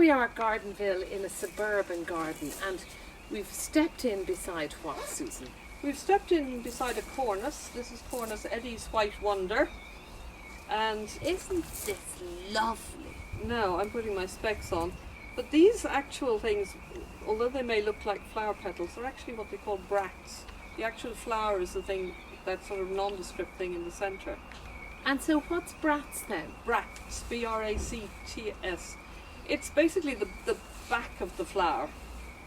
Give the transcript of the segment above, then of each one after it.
we are at Gardenville in a suburban garden, and we've stepped in beside what, Susan? We've stepped in beside a Cornus. This is Cornus Eddie's White Wonder. And Isn't this lovely? now I'm putting my specs on. But these actual things, although they may look like flower petals, are actually what they call bracts. The actual flower is the thing, that sort of nondescript thing in the centre. And so what's brats then? Bracts, B-R-A-C-T-S. It's basically the back of the flower.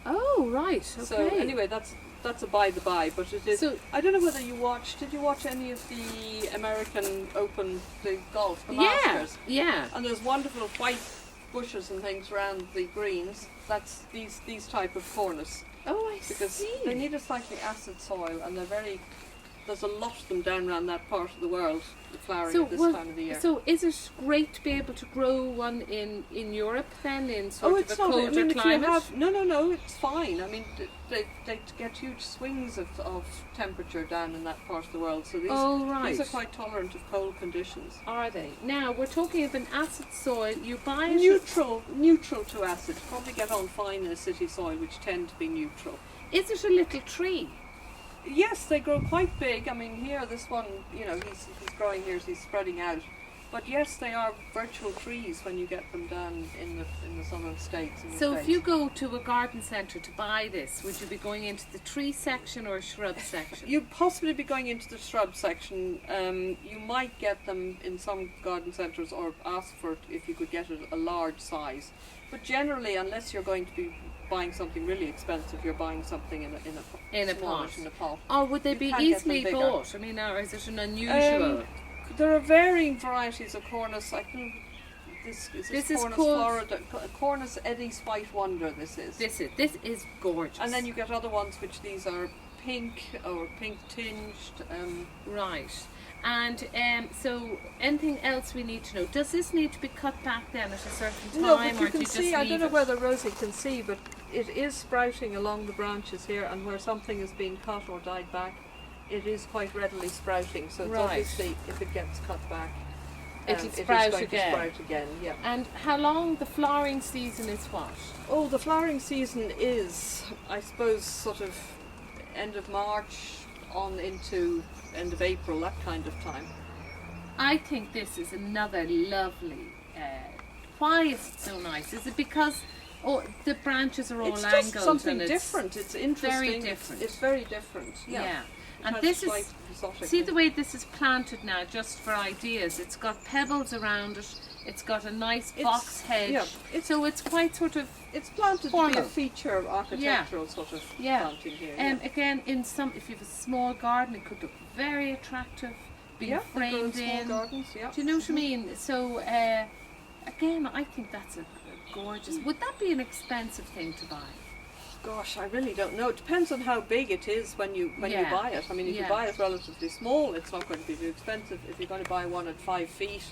Oh, right, okay. So anyway, that's a by the by, but it is. So, I don't know whether did you watch any of the American Open, the golf, the yeah, Masters? yeah. And there's wonderful white bushes and things around the greens. That's these type of Cornus. Oh, I Because see. they need a slightly acid soil, and there's a lot of them down around that part of the world, flowering at this time of the year. So is it great to be able to grow one in Europe then, in sort of a colder if you climate? have, no, it's fine. I mean, they get huge swings of temperature down in that part of the world, so these are quite tolerant of cold conditions. Are they? Now, we're talking of an acid soil. You buy it... Neutral to acid. Probably get on fine in a city soil, which tend to be neutral. Is it a little tree? Yes, they grow quite big. I mean, here, this one, he's growing here, so he's spreading out. But yes, they are virtual trees when you get them down in the southern states. So if you go to a garden centre to buy this, would you be going into the tree section or shrub section? You'd possibly be going into the shrub section. You might get them in some garden centres, or ask for it if you could get it a large size. But generally, unless you're going to be buying something really expensive, you're buying something in a pot. Or would they be easily bought? I mean, or is it an unusual? There are varying varieties of Cornus. I think this is Cornus Florida, Cornus Eddie's White Wonder. This is gorgeous. And then you get other ones, which these are pink or pink tinged. Right. And so, anything else we need to know? Does this need to be cut back then at a certain time? No, but you or can do see, just I don't know it? whether Rosie can see, but it is sprouting along the branches here, and where something is being cut or died back, it is quite readily sprouting. So it's obviously, if it gets cut back, it'll it is sprout going again. to sprout again. Yeah. And how long the flowering season is what? Oh, the flowering season is, I suppose, sort of end of March on into end of April, that kind of time. I think this is another lovely. Why is it so nice? Is it because the branches are all angled? It's just something different. It's interesting. Very different. It's very different. Yeah. And this is, see the way this is planted now, just for ideas. It's got pebbles around it. It's got a nice box hedge. Yeah, so it's quite sort of it's planted formal. to be a feature architectural sort of planting here. Again, if you have a small garden, it could look very attractive, being framed in. Small gardens, Do you know what I mean? So again, I think that's a gorgeous. Would that be an expensive thing to buy? Gosh, I really don't know. It depends on how big it is when you buy it. I mean, if you buy it relatively small, it's not going to be too expensive. If you're going to buy one at 5 feet,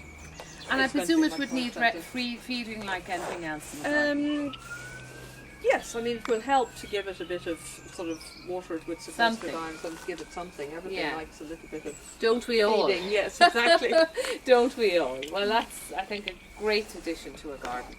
and I presume it would need free feeding like anything else. Yes, I mean it will help to give it a bit of sort of water it with sequestered iron, and to give it something. Everything likes a little bit of don't we all? Feeding. Yes, exactly. Don't we all? Well, that's I think a great addition to a garden.